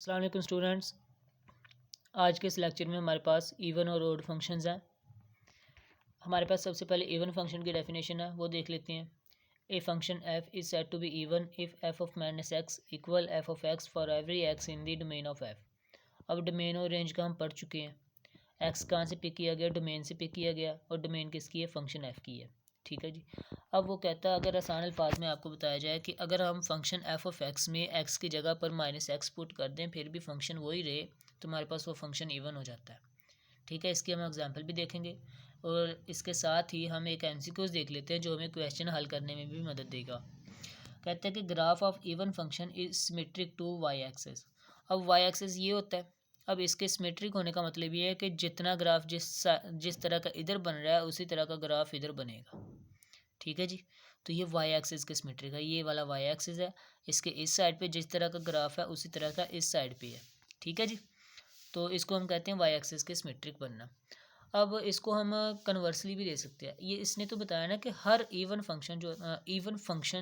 अस्सलाम वालेकुम स्टूडेंट्स। आज के इस लेक्चर में हमारे पास इवन और ओड फंक्शंस हैं। हमारे पास सबसे पहले इवन फंक्शन की डेफिनेशन है, वो देख लेते हैं। A function F is said to be even if F of minus X equal F of X for every X in the domain of F. अब डोमेन और रेंज का हम पढ़ चुके हैं। एक्स कहाँ से पिक किया गया, डोमेन से पिक किया गया, और डोमेन किसकी है, फंक्शन एफ की है। ठीक है जी। अब वो कहता है, अगर आसान अल्फाज में आपको बताया जाए कि अगर हम फंक्शन एफ ऑफ एक्स में एक्स की जगह पर माइनस एक्स पुट कर दें फिर भी फंक्शन वही रहे तो हमारे पास वो फंक्शन इवन हो जाता है। ठीक है, इसकी हम एग्जांपल भी देखेंगे और इसके साथ ही हम एक एमसीक्यूज देख लेते हैं जो हमें क्वेश्चन हल करने में भी मदद देगा। कहते हैं कि graph of even function is symmetric to Y axis. अब वाई एक्सिस ये होता है। अब इसके सिमेट्रिक होने का मतलब ये है कि जितना ग्राफ जिस तरह का इधर बन रहा है उसी तरह का ग्राफ इधर बनेगा। ठीक है जी। तो ये वाई एक्सिस के सिमेट्रिक है, ये वाला वाई एक्सिस है, इसके इस साइड पे जिस तरह का ग्राफ है उसी तरह का इस साइड पे है। ठीक है जी। तो इसको हम कहते हैं वाई एक्सिस के सिमेट्रिक बनना। अब इसको हम कन्वर्सली भी दे सकते हैं। ये इसने तो बताया ना कि हर इवन फंक्शन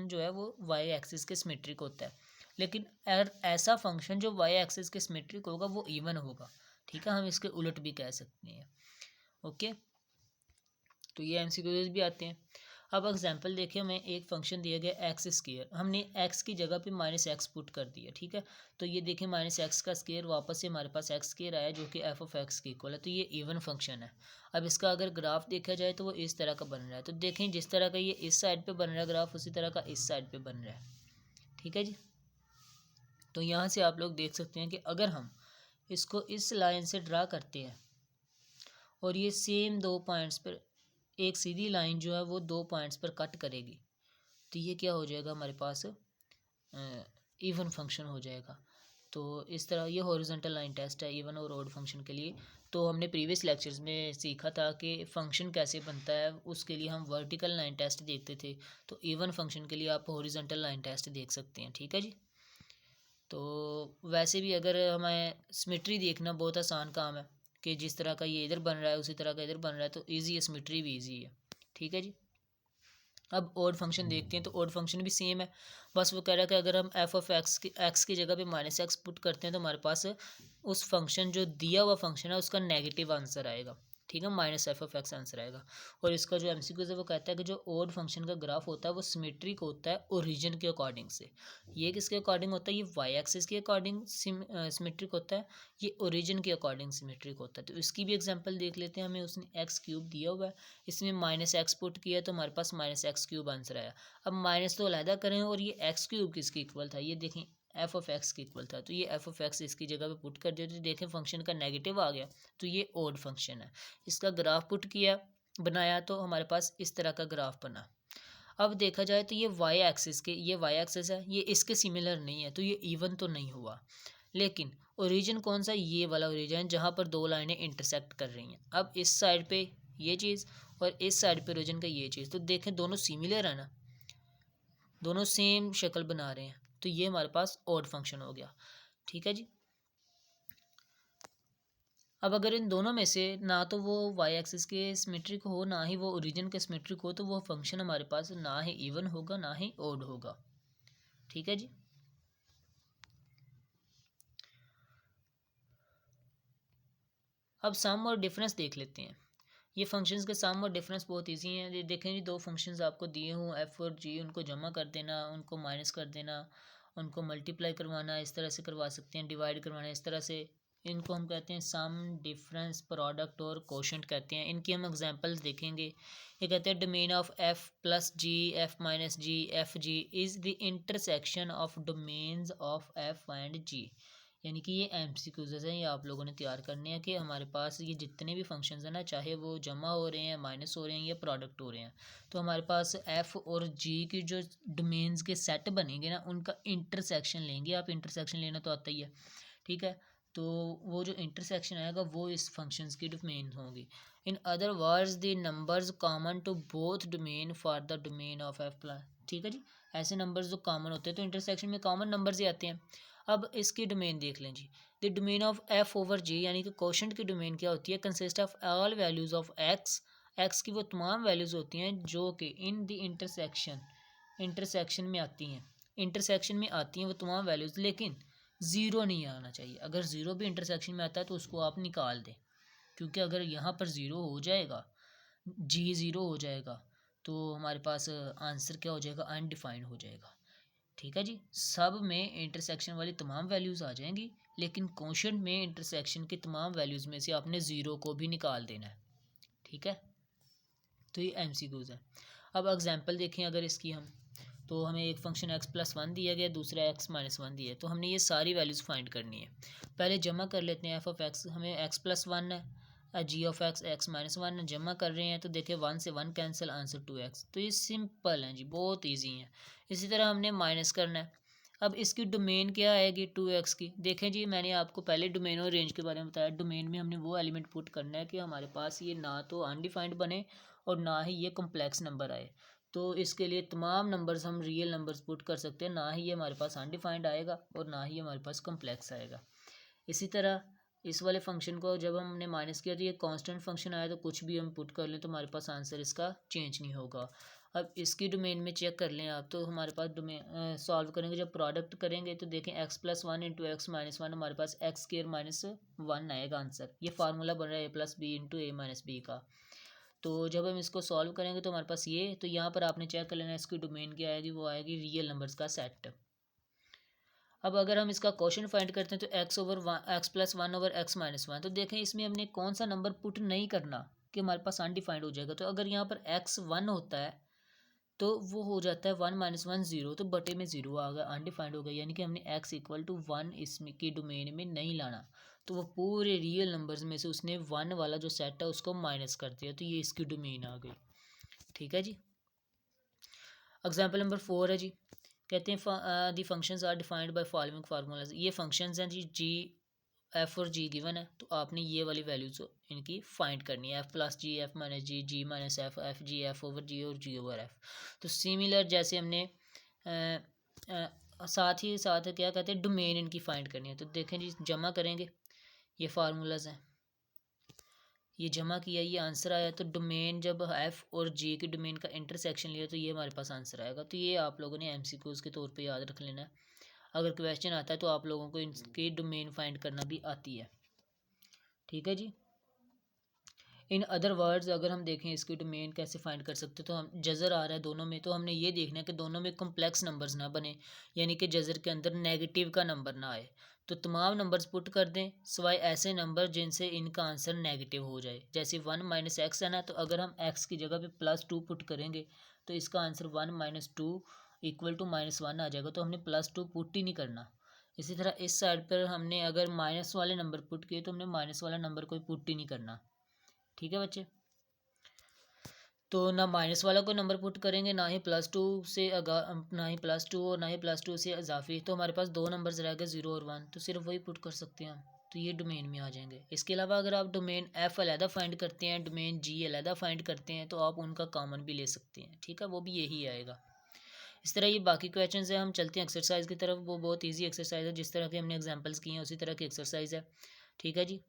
जो है वो वाई एक्सिस के सिमेट्रिक होता है, लेकिन अगर ऐसा फंक्शन जो वाई एक्सिस के सिमेट्रिक होगा वो इवन होगा। ठीक है, हम इसके उलट भी कह सकते हैं। ओके, तो ये एमसीक्यूज भी आते हैं। अब एग्जांपल देखिए, हमें एक फंक्शन दिया गया एक्स स्क्वायर, हमने एक्स की जगह पे माइनस एक्स पुट कर दिया। ठीक है, तो ये देखिए माइनस एक्स का स्क्वायर वापस से हमारे पास एक्स स्क्वायर आया जो कि एफ ऑफ एक्स की इक्वल है, तो ये इवन फंक्शन है। अब इसका अगर ग्राफ देखा जाए तो वो इस तरह का बन रहा है। तो देखें जिस तरह का ये इस साइड पे बन रहा है ग्राफ उसी तरह का इस साइड पे बन रहा है। ठीक है जी। तो यहाँ से आप लोग देख सकते हैं कि अगर हम इसको इस लाइन से ड्रा करते हैं और ये सेम दो पॉइंट्स पर एक सीधी लाइन जो है वो दो पॉइंट्स पर कट करेगी तो ये क्या हो जाएगा, हमारे पास इवन फंक्शन हो जाएगा। तो इस तरह ये हॉरिजॉन्टल लाइन टेस्ट है इवन और ऑड फंक्शन के लिए। तो हमने प्रीवियस लेक्चर्स में सीखा था कि फंक्शन कैसे बनता है, उसके लिए हम वर्टिकल लाइन टेस्ट देखते थे। तो इवन फंक्शन के लिए आप हॉरिजॉन्टल लाइन टेस्ट देख सकते हैं। ठीक है जी। तो वैसे भी अगर हमें सिमेट्री देखना बहुत आसान काम है कि जिस तरह का ये इधर बन रहा है उसी तरह का इधर बन रहा है, तो ईजी है, सिमेट्री भी ईजी है। ठीक है जी। अब ऑड फंक्शन देखते हैं, तो ऑड फंक्शन भी सेम है, बस वो कह रहा है कि अगर हम एफ ऑफ एक्स की जगह पे माइनस एक्स पुट करते हैं तो हमारे पास उस फंक्शन जो दिया हुआ फंक्शन है उसका नेगेटिव आंसर आएगा। ठीक है, minus F of x answer आएगा। और इसका जो एमसीक्यूज है वो कहता है कि जो ऑड फंक्शन का ग्राफ होता है वो सिमेट्रिक होता है ओरिजिन के अकॉर्डिंग से। ये किसके अकॉर्डिंग होता है, ये वाई एक्सिस के अकॉर्डिंग सिमेट्रिक होता है, ये ओरिजिन के अकॉर्डिंग सिमेट्रिक होता है। तो इसकी भी एग्जांपल देख लेते हैं। हमें उसने एक्स क्यूब दिया हुआ है, इसमें माइनस एक्स पुट किया तो हमारे पास माइनस एक्स क्यूब आंसर आया। अब माइनस तो अलहदा करें और ये एक्स क्यूब किसके इक्वल था, ये देखें एफ ऑफ एक्स के इक्वल था, तो ये एफ ऑफ एक्स इसकी जगह पे पुट कर दिया तो देखें फंक्शन का नेगेटिव आ गया, तो ये ओड फंक्शन है। इसका ग्राफ पुट किया बनाया तो हमारे पास इस तरह का ग्राफ बना। अब देखा जाए तो ये वाई एक्सिस है, ये इसके सिमिलर नहीं है, तो ये इवन तो नहीं हुआ। लेकिन ओरिजिन कौन सा, ये वाला ओरिजिन जहाँ पर दो लाइनें इंटरसेक्ट कर रही हैं। अब इस साइड पे ये चीज़ और इस साइड पे ओरिजिन का ये चीज़, तो देखें दोनों सिमिलर है ना, दोनों सेम शक्ल बना रहे हैं, तो ये हमारे पास ऑड फंक्शन हो गया। ठीक है जी। अब अगर इन दोनों में से ना तो वो वाई एक्सिस के सिमेट्रिक हो ना ही वो ओरिजिन के सिमेट्रिक हो तो वो फंक्शन हमारे पास ना ही इवन होगा ना ही ऑड होगा। ठीक है जी। अब सम और डिफरेंस देख लेते हैं। ये फंक्शंस के सम और डिफरेंस बहुत इजी हैं। ये देखें जी, दो फंक्शंस आपको दिए हों एफ और जी, उनको जमा कर देना, उनको माइनस कर देना, उनको मल्टीप्लाई करवाना, इस तरह से करवा सकते हैं, डिवाइड करवाना इस तरह से। इनको हम कहते हैं सम, डिफरेंस, प्रोडक्ट और कोशेंट कहते हैं। इनकी हम एग्जांपल्स देखेंगे। ये कहते हैं domain of F plus g, f minus g, f g is the intersection of domains of f and g. यानी कि ये एमसीक्यूज हैं, ये आप लोगों ने तैयार करने हैं कि हमारे पास ये जितने भी फंक्शंस हैं ना, चाहे वो जमा हो रहे हैं, माइनस हो रहे हैं या प्रोडक्ट हो रहे हैं, तो हमारे पास एफ़ और जी की जो डोमेन्स के सेट बनेंगे ना उनका इंटरसेक्शन लेंगे। आप इंटरसेक्शन लेना तो आता ही है। ठीक है, तो वो जो इंटरसेक्शन आएगा वो इस फंक्शंस की डोमेन होंगी। In other words the numbers common to both domain for the domain of F plus. ठीक है जी, ऐसे नंबर्स जो कॉमन होते हैं तो इंटरसेक्शन में कॉमन नंबर्स ही आते हैं। अब इसकी डोमेन देख लें जी। The domain of f over g यानी कि कोशेंट की डोमेन क्या होती है, consist of all values of x. X की वो तमाम वैल्यूज़ होती हैं जो कि इन द इंटरसेक्शन में आती हैं, इंटरसेक्शन में आती हैं वो तमाम वैल्यूज़, लेकिन ज़ीरो नहीं आना चाहिए। अगर ज़ीरो भी इंटरसेक्शन में आता है तो उसको आप निकाल दें, क्योंकि अगर यहाँ पर ज़ीरो हो जाएगा, जी ज़ीरो हो जाएगा, तो हमारे पास आंसर क्या हो जाएगा, अनडिफाइंड हो जाएगा। ठीक है जी, सब में इंटरसेक्शन वाली तमाम वैल्यूज़ आ जाएंगी, लेकिन क्वोशंट में इंटरसेक्शन की तमाम वैल्यूज़ में से आपने ज़ीरो को भी निकाल देना है। ठीक है, तो ये MCQs है। अब एग्जांपल देखें अगर इसकी हम, तो हमें एक फंक्शन x+1 दिया गया, दूसरा x-1 दिया है, तो हमने ये सारी वैल्यूज़ फाइंड करनी है। पहले जमा कर लेते हैं f(x), हमें x+1 है, g(x) x-1 जमा कर रहे हैं, तो देखिए 1 से 1 कैंसिल, आंसर 2x। तो ये सिंपल है जी, बहुत ईजी है। इसी तरह हमने माइनस करना है। अब इसकी डोमेन क्या आएगी 2x की, देखें जी मैंने आपको पहले डोमेन और रेंज के बारे में बताया। डोमेन में हमने वो एलिमेंट पुट करना है कि हमारे पास ये ना तो अनडिफाइंड बने और ना ही ये कम्प्लेक्स नंबर आए। तो इसके लिए तमाम नंबर्स हम रियल नंबर्स पुट कर सकते हैं, ना ही ये हमारे पास अनडिफाइंड आएगा और ना ही हमारे पास कम्प्लेक्स आएगा। इसी तरह इस वाले फंक्शन को जब हमने माइनस किया तो ये कांस्टेंट फंक्शन आया, तो कुछ भी हम पुट कर लें तो हमारे पास आंसर इसका चेंज नहीं होगा। अब इसकी डोमेन में चेक कर लें आप, तो हमारे पास डोमेन सॉल्व करेंगे, जब प्रोडक्ट करेंगे तो देखें x+1 इंटू x-1 हमारे पास x² -1 आएगा आंसर। ये फार्मूला बन रहा है a+b/a-b का। तो जब हम इसको सॉल्व करेंगे तो हमारे पास ये, तो यहाँ पर आपने चेक कर लेना है इसकी डोमेन क्या आएगी, वो आएगी रियल नंबर्स का सेट। अब अगर हम इसका क्वेश्चन फाइंड करते हैं तो x+1/x-1, तो देखें इसमें हमने कौन सा नंबर पुट नहीं करना कि हमारे पास अनडिफाइंड हो जाएगा। तो अगर यहाँ पर x1 होता है तो वो हो जाता है 1 - 1 0, तो बटे में 0 आ गया, अनडिफाइंड हो गया, यानी कि हमने x=1 इसमें की डोमेन में नहीं लाना। तो वो पूरे रियल नंबर्स में से उसने 1 वाला जो सेट है उसको माइनस कर दिया, तो ये इसकी डोमेन आ गई। ठीक है जी। एग्जाम्पल नंबर 4 है जी, कहते हैं the functions are defined by following formulas. ये फंक्शंस हैं जी एफ और जी गिवन है, तो आपने ये वाली वैल्यूज इनकी फाइंड करनी है, f+g, f-g, g-f, F G, f/g और g/f। तो सिमिलर जैसे हमने साथ ही साथ क्या कहते हैं डोमेन इनकी फाइंड करनी है। तो देखें जी, जमा करेंगे, ये फार्मूलाज हैं, ये जमा किया, ये आंसर आया। तो डोमेन जब एफ और जी की डोमेन का इंटरसेक्शन लिया तो ये हमारे पास आंसर आएगा। तो ये आप लोगों ने MCQs के तौर पे याद रख लेना है। अगर क्वेश्चन आता है तो आप लोगों को इनकी डोमेन फाइंड करना भी आती है। ठीक है जी। इन अदर वर्ड्स अगर हम देखें इसकी डोमेन कैसे फाइंड कर सकते हैं, तो हम जज़र आ रहा है दोनों में, तो हमने ये देखना है कि दोनों में कम्प्लेक्स नंबर्स ना बने, यानी कि जज़र के अंदर नेगेटिव का नंबर ना आए। तो तमाम नंबर्स पुट कर दें सिवाय ऐसे नंबर जिनसे इनका आंसर नेगेटिव हो जाए। जैसे 1 - x है ना, तो अगर हम x की जगह पे +2 पुट करेंगे तो इसका आंसर 1 - 2 = -1 आ जाएगा, तो हमने +2 पुट ही नहीं करना। इसी तरह इस साइड पर हमने अगर माइनस वाले नंबर पुट किए तो हमने माइनस वाला नंबर कोई पुट ही नहीं करना। ठीक है बच्चे, तो ना माइनस वाला कोई नंबर पुट करेंगे, ना ही +2 से ना ही +2 और ना ही +2 से इजाफी। तो हमारे पास दो नंबर्स रह गए 0 और 1, तो सिर्फ वही पुट कर सकते हैं हम, तो ये डोमेन में आ जाएंगे। इसके अलावा अगर आप डोमेन एफ अलहदा फाइंड करते हैं, डोमेन जी अलहदा फाइंड करते हैं, तो आप उनका कॉमन भी ले सकते हैं। ठीक है, वो भी यही आएगा। इस तरह ये बाकी क्वेश्चन है, हम चलते हैं एक्सरसाइज की तरफ। वो बहुत ईजी एक्सरसाइज है, जिस तरह के हमने एग्जाम्पल्स किए हैं उसी तरह की एक्सरसाइज है। ठीक है जी,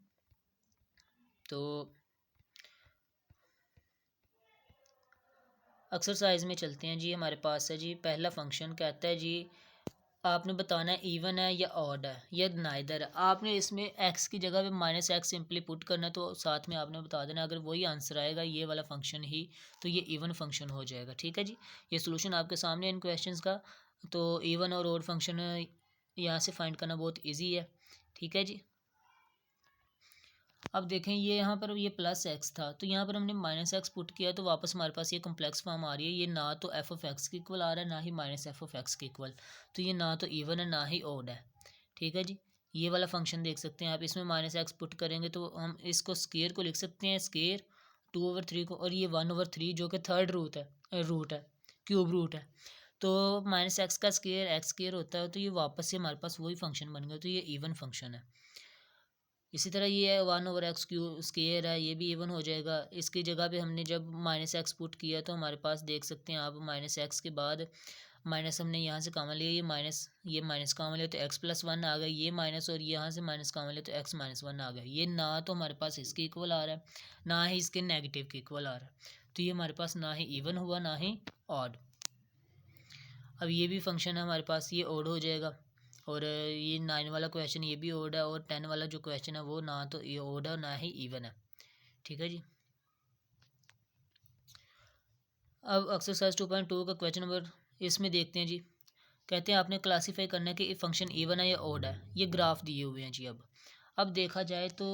तो एक्सरसाइज में चलते हैं जी। हमारे पास है जी पहला फंक्शन, कहता है जी आपने बताना है इवन है या ऑड है या नाइदर है। आपने इसमें x की जगह पे -x सिंपली पुट करना है, तो साथ में आपने बता देना अगर वही आंसर आएगा ये वाला फंक्शन ही, तो ये इवन फंक्शन हो जाएगा। ठीक है जी, ये सोल्यूशन आपके सामने इन क्वेश्चंस का। तो इवन और ऑड फंक्शन यहाँ से फाइंड करना बहुत ईजी है। ठीक है जी, अब देखें ये यहाँ पर ये +x था, तो यहाँ पर हमने -x पुट किया, तो वापस हमारे पास ये कॉम्प्लेक्स फॉर्म आ रही है। ये ना तो f(x) के इक्वल आ रहा है, ना ही -f(x) के इक्वल। तो ये ना तो इवन है ना ही ऑड है। ठीक है जी, ये वाला फंक्शन देख सकते हैं आप, इसमें -x पुट करेंगे तो हम इसको स्केयर को लिख सकते हैं, स्केयर 2/3 को, और ये 1/3 जो कि थर्ड रूट है, क्यूब रूट है। तो -x का स्केयर x स्केयर होता है, तो ये वापस से हमारे पास वही फंक्शन बन गया, तो ये इवन फंक्शन है। इसी तरह ये है 1/x क्यू स्केयर है, ये भी इवन हो जाएगा। इसकी जगह पे हमने जब -x पुट किया तो हमारे पास देख सकते हैं आप -x के बाद माइनस हमने यहाँ से कॉमन लिया, ये माइनस कॉमन लिया तो x+1 आ गया, ये माइनस और यहाँ से माइनस कॉमन लिया तो x-1 आ गया। ये ना तो हमारे पास इसके इक्वल आ रहा है, ना ही इसके नेगेटिव के इक्वल आ रहा है, तो ये हमारे पास ना ही इवन हुआ ना ही ऑड। अब ये भी फंक्शन है हमारे पास, ये ऑड हो जाएगा। और ये 9 वाला क्वेश्चन ये भी ओड है, और 10 वाला जो क्वेश्चन है वो ना तो ये ओड है ना ही इवन है। ठीक है जी। अब एक्सरसाइज 2.2 का क्वेश्चन नंबर इसमें देखते हैं जी। कहते हैं आपने क्लासीफाई करना है कि फंक्शन इवन है या ओड है। ये ग्राफ दिए हुए हैं जी। अब देखा जाए तो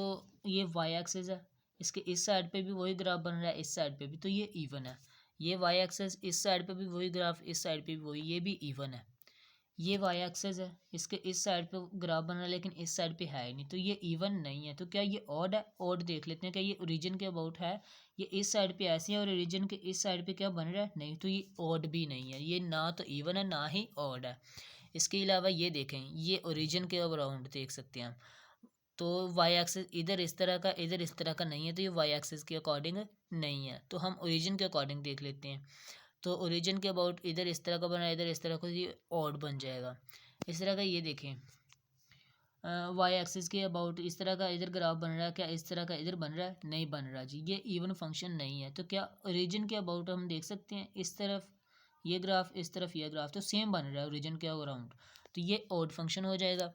ये वाई एक्सिस है, इसके इस साइड पे भी वही ग्राफ बन रहा है, इस साइड पे भी, तो ये इवन है। ये वाई एक्सिस, इस साइड पे भी वही ग्राफ, इस साइड पे भी वही, ये भी इवन है। ये वाई एक्सिस है, इसके इस साइड पे ग्राफ बन रहा है लेकिन इस साइड पे है ही नहीं, तो ये इवन नहीं है। तो क्या ये ऑड है? ऑड देख लेते हैं, क्या ये ओरिजिन के अबाउट है? ये इस साइड पे ऐसे है और ओरिजिन के इस साइड पे क्या बन रहा है? नहीं, तो ये ऑड भी नहीं है। ये ना तो इवन है ना ही ऑड है। इसके अलावा ये देखें, ये ओरिजिन के अराउंड देख सकते हैं हम। तो वाई एक्सिस इधर इस तरह का, इधर इस तरह का नहीं है, तो ये वाई एक्सिस के अकॉर्डिंग नहीं है। तो हम ओरिजिन के अकॉर्डिंग देख लेते हैं। तो ओरिजिन के अबाउट इधर इस तरह का बना है, इधर इस तरह का, ये ऑड बन जाएगा। इस तरह का ये देखें, वाई एक्सिस के अबाउट इस तरह का इधर ग्राफ बन रहा है, क्या इस तरह का इधर बन रहा है? नहीं बन रहा जी, ये इवन फंक्शन नहीं है। तो क्या ओरिजिन के अबाउट हम देख सकते हैं, इस तरफ ये ग्राफ, इस तरफ ये ग्राफ, तो सेम बन रहा है ओरिजिन के अराउंड, तो ये ऑड फंक्शन हो जाएगा।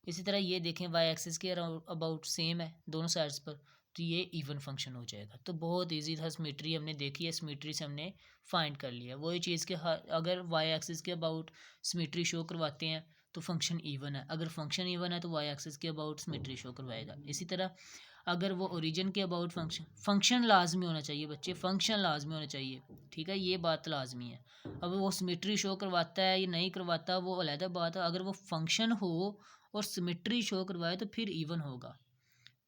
इसी तरह ये देखें, वाई एक्सिस के अबाउट सेम है दोनों साइड्स पर, तो ये इवन फंक्शन हो जाएगा। तो बहुत इजी था, सिमेट्री हमने देखी है, सिमेट्री से हमने फाइंड कर लिया। वही चीज़ के अगर वाई एक्सिस के अबाउट सिमेट्री शो करवाते हैं तो फंक्शन इवन है, अगर फंक्शन इवन है तो वाई एक्सिस के अबाउट सिमेट्री शो करवाएगा। इसी तरह अगर वो ओरिजिन के अबाउट फंक्शन लाजमी होना चाहिए बच्चे, फंक्शन लाजमी होना चाहिए। ठीक है, ये बात लाजमी है। अब वो सिमेट्री शो करवाता है या नहीं करवाता वो अलग बात है, अगर वो फंक्शन हो और सिमेट्री शो करवाए तो फिर इवन होगा।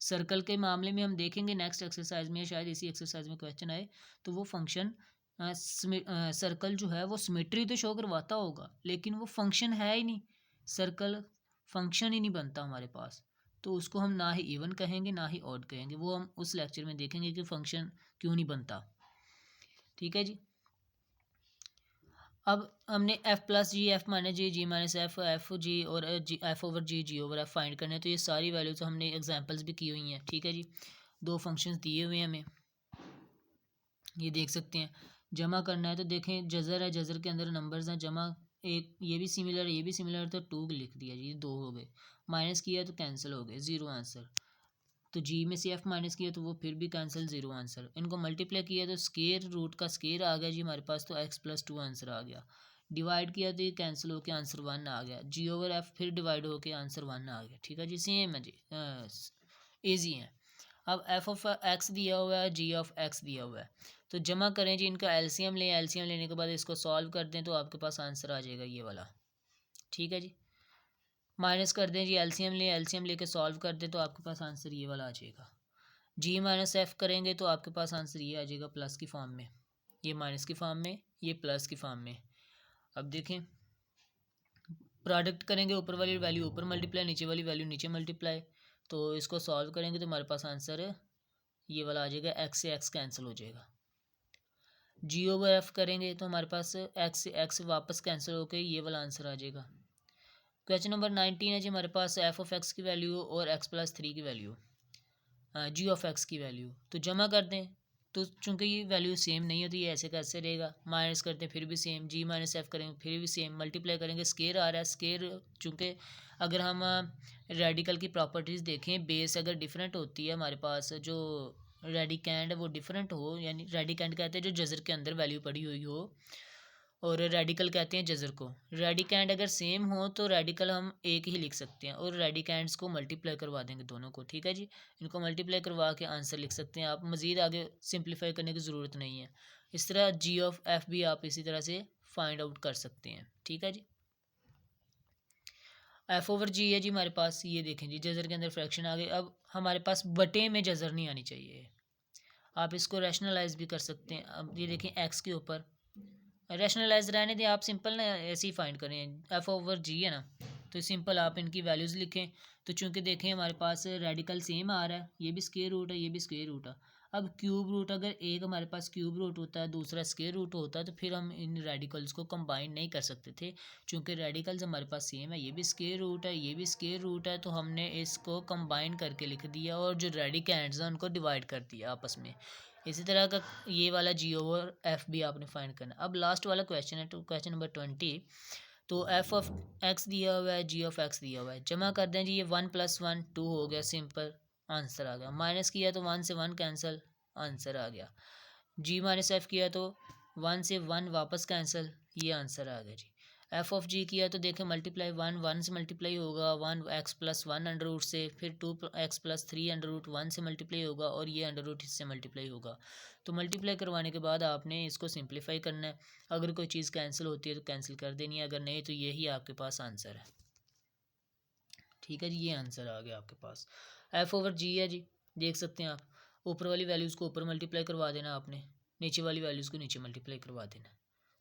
सर्कल के मामले में हम देखेंगे नेक्स्ट एक्सरसाइज में, शायद इसी एक्सरसाइज में क्वेश्चन आए, तो वो फंक्शन सर्कल जो है वो सिमेट्री तो शो करवाता होगा लेकिन वो फंक्शन है ही नहीं, सर्कल फंक्शन ही नहीं बनता हमारे पास, तो उसको हम ना ही इवन कहेंगे ना ही ऑड कहेंगे। वो हम उस लेक्चर में देखेंगे कि फंक्शन क्यों नहीं बनता। ठीक है जी। अब हमने F plus g, f minus जी, जी माइनस एफ, एफ जी और जी, एफ ओवर जी, जी ओवर एफ फाइंड करने हैं। तो ये सारी वैल्यूज हमने एग्जांपल्स भी की हुई हैं। ठीक है जी, दो फंक्शंस दिए हुए हैं हमें, ये देख सकते हैं। जमा करना है तो देखें, जज़र है, जज़र के अंदर नंबर्स हैं, जमा एक ये भी सिमिलर ये भी सिमिलर, तो 2 लिख दिया जी, 2 हो गए। माइनस किया तो कैंसिल हो गए, 0 आंसर। तो जी में से एफ माइनस किया तो वो फिर भी कैंसिल, 0 आंसर। इनको मल्टीप्लाई किया तो स्केयर रूट का स्केयर आ गया जी हमारे पास, तो एक्स प्लस 2 आंसर आ गया। डिवाइड किया तो ये कैंसिल होकर आंसर 1 आ गया, जी ओवर एफ फिर डिवाइड होकर आंसर 1 आ गया। ठीक है जी, सेम है जी, ईजी है। अब एफ ऑफ एक्स दिया हुआ है, जी ऑफ एक्स दिया हुआ है, तो जमा करें जी, इनका एलसीएम लें, एलसीएम लेने के बाद इसको सॉल्व कर दें तो आपके पास आंसर आ जाएगा ये वाला। ठीक है जी, माइनस कर दें जी, एलसीएम लें, एलसीएम लेके सॉल्व कर दें तो आपके पास आंसर ये वाला आ जाएगा। जी माइनस एफ करेंगे तो आपके पास आंसर ये आ जाएगा प्लस की फॉर्म में, ये माइनस की फॉर्म में, ये प्लस की फॉर्म में। अब देखें, प्रोडक्ट करेंगे, ऊपर वाली वैल्यू ऊपर मल्टीप्लाई, नीचे वाली वैल्यू नीचे मल्टीप्लाई, तो इसको सॉल्व करेंगे तो हमारे पास आंसर ये वाला आ जाएगा, एक्स से एक्स कैंसिल हो जाएगा। जी ओवर एफ करेंगे तो हमारे पास एक्स से एक्स वापस कैंसिल होकर ये वाला आंसर आ जाएगा। क्वेश्चन नंबर 19 है जी हमारे पास, एफ ऑफ एक्स की वैल्यू और एक्स प्लस 3 की वैल्यू, जी ऑफ एक्स की वैल्यू, तो जमा कर दें तो चूंकि ये वैल्यू सेम नहीं होती, ये ऐसे कैसे रहेगा, माइनस करते हैं फिर भी सेम, जी माइनस एफ करेंगे फिर भी सेम, मल्टीप्लाई करेंगे स्केयर आ रहा है, स्केयर चूँकि अगर हम रेडिकल की प्रॉपर्टीज़ देखें, बेस अगर डिफरेंट होती है हमारे पास, जो रेडिकैंड वो डिफरेंट हो, यानी रेडिकैंड कहते हैं जो जज़र के अंदर वैल्यू पड़ी हुई हो, और रेडिकल कहते हैं जज़र को। रेडिकैंड अगर सेम हो तो रेडिकल हम एक ही लिख सकते हैं, और रेडिकैंड्स को मल्टीप्लाई करवा देंगे दोनों को। ठीक है जी, इनको मल्टीप्लाई करवा के आंसर लिख सकते हैं आप, मज़ीद आगे सिंप्लीफाई करने की ज़रूरत नहीं है। इस तरह जी ऑफ एफ भी आप इसी तरह से फाइंड आउट कर सकते हैं। ठीक है जी, एफ ओवर जी है जी हमारे पास, ये देखें जी जज़र के अंदर फ्रैक्शन आ गए। अब हमारे पास बटे में जज़र नहीं आनी चाहिए, आप इसको रैशनलाइज भी कर सकते हैं। अब ये देखें, एक्स के ऊपर रैशनलाइज रहने दें, आप सिंपल ना ऐसे ही फाइंड करें, एफ ओवर जी है ना, तो सिंपल आप इनकी वैल्यूज़ लिखें। तो चूंकि देखें हमारे पास रेडिकल सेम आ रहा है, ये भी स्क्वायर रूट है, ये भी स्क्वायर रूट है। अब क्यूब रूट, अगर एक हमारे पास क्यूब रूट होता है, दूसरा स्क्वायर रूट होता है, तो फिर हम इन रेडिकल्स को कंबाइन नहीं कर सकते थे। चूंकि रेडिकल्स हमारे पास सेम है, ये भी स्क्वायर रूट है, ये भी स्क्वायर रूट है, तो हमने इसको कंबाइन करके लिख दिया और जो रेडिकैंड्स हैं उनको डिवाइड कर दिया आपस में। इसी तरह का ये वाला जी ओवर एफ भी आपने फाइंड करना। अब लास्ट वाला क्वेश्चन है, तो क्वेश्चन नंबर 20, तो एफ ऑफ एक्स दिया हुआ है, जी ऑफ एक्स दिया हुआ है, जमा कर दें जी। ये 1 + 1 2 हो गया, सिंपल आंसर आ गया। माइनस किया तो 1 से 1 कैंसिल, आंसर आ गया। जी माइनस एफ किया तो 1 से 1 वापस कैंसिल, ये आंसर आ गया जी। एफ ऑफ जी किया तो देखें मल्टीप्लाई 1 से मल्टीप्लाई होगा 1x+1 अंडर रूट से, फिर 2x+3 अंडर रूट 1 से मल्टीप्लाई होगा, और ये अंडर रूट इससे मल्टीप्लाई होगा। तो मल्टीप्लाई करवाने के बाद आपने इसको सिंप्लीफाई करना है। अगर कोई चीज़ कैंसिल होती है तो कैंसिल कर देनी है, अगर नहीं तो यही आपके पास आंसर है। ठीक है जी, ये आंसर आ गया आपके पास। एफ ओवर जी है जी, देख सकते हैं आप। ऊपर वाली वैल्यूज़ को ऊपर मल्टीप्लाई करवा देना आपने, नीचे वाली वैल्यूज़ को नीचे मल्टीप्लाई करवा देना।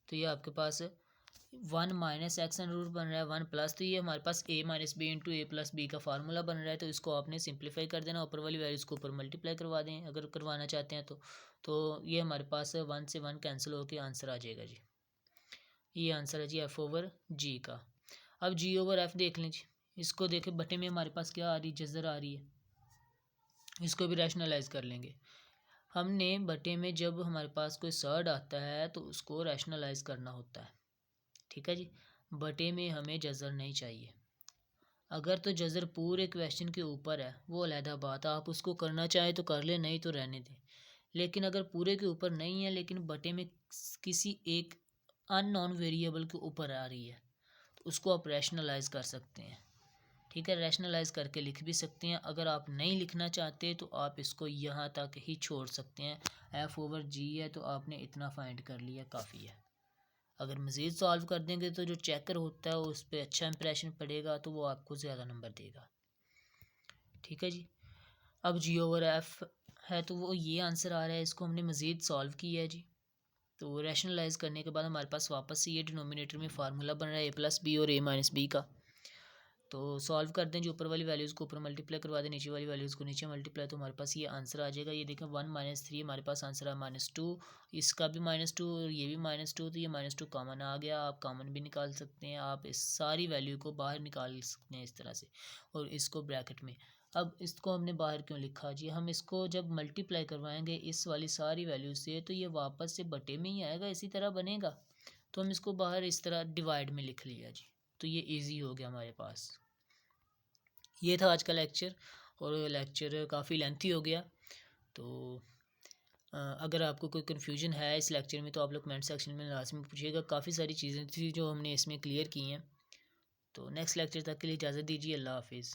तो ये आपके पास 1 माइनस एक्स अंडर रूट बन रहा है 1 प्लस, तो ये हमारे पास a minus B into A plus B का फार्मूला बन रहा है। तो इसको आपने सिंप्लीफाई कर देना, ऊपर वाली वैल्यूज़ को ऊपर मल्टीप्लाई करवा दें अगर करवाना चाहते हैं तो ये हमारे पास 1 से 1 कैंसिल होकर आंसर आ जाएगा जी। ये आंसर है जी एफ ओवर जी का। अब जी ओवर एफ देख लें जी। इसको देखें, बटे में हमारे पास क्या आ रही है, जजर आ रही है। इसको भी रैशनलाइज कर लेंगे। हमने बटे में जब हमारे पास कोई सर्ड आता है तो उसको रैशनलाइज करना होता है। ठीक है जी, बटे में हमें जज़र नहीं चाहिए। अगर तो जज़र पूरे क्वेश्चन के ऊपर है वो अलहदा बात, आप उसको करना चाहे तो कर ले, नहीं तो रहने दें। लेकिन अगर पूरे के ऊपर नहीं है लेकिन बटे में किसी एक अननोन वेरिएबल के ऊपर आ रही है तो उसको आप रैशनलाइज कर सकते हैं। ठीक है, रैशनलाइज करके लिख भी सकते हैं। अगर आप नहीं लिखना चाहते तो आप इसको यहाँ तक ही छोड़ सकते हैं। एफ ओवर जी है तो आपने इतना फाइंड कर लिया, काफ़ी है। अगर मज़ीद सॉल्व कर देंगे तो जो चेकर होता है उस पर अच्छा इंप्रेशन पड़ेगा, तो वो आपको ज़्यादा नंबर देगा। ठीक है जी, अब जी ओवर एफ है तो वो ये आंसर आ रहा है, इसको हमने मज़ीद सॉल्व किया है जी। तो रैशनलाइज करने के बाद हमारे पास वापस से ये डिनोमिनेटर में फार्मूला बन रहा है a+b और a-b का। तो सॉल्व कर दें, जो ऊपर वाली वैल्यूज़ को ऊपर मल्टीप्लाई करवा दें, नीचे वाली वैल्यूज़ को नीचे मल्टीप्लाई, तो हमारे पास ये आंसर आ जाएगा। ये देखें 1 - 3 हमारे पास आंसर है -2, इसका भी -2 और ये भी -2, तो ये -2 कॉमन आ गया। आप कॉमन भी निकाल सकते हैं, आप इस सारी वैल्यू को बाहर निकाल सकते हैं इस तरह से, और इसको ब्रैकेट में। अब इसको हमने बाहर क्यों लिखा जी, हम इसको जब मल्टीप्लाई करवाएंगे इस वाली सारी वैल्यू से तो ये वापस से बटे में ही आएगा, इसी तरह बनेगा। तो हम इसको बाहर इस तरह डिवाइड में लिख लिया जी, तो ये ईजी हो गया हमारे पास। ये था आज का लेक्चर, और लेक्चर काफ़ी लेंथी हो गया। तो अगर आपको कोई कन्फ्यूजन है इस लेक्चर में तो आप लोग कमेंट सेक्शन में लाजमी पूछिएगा। काफ़ी सारी चीज़ें थी जो हमने इसमें क्लियर की हैं। तो नेक्स्ट लेक्चर तक के लिए इजाज़त दीजिए। अल्लाह हाफिज़।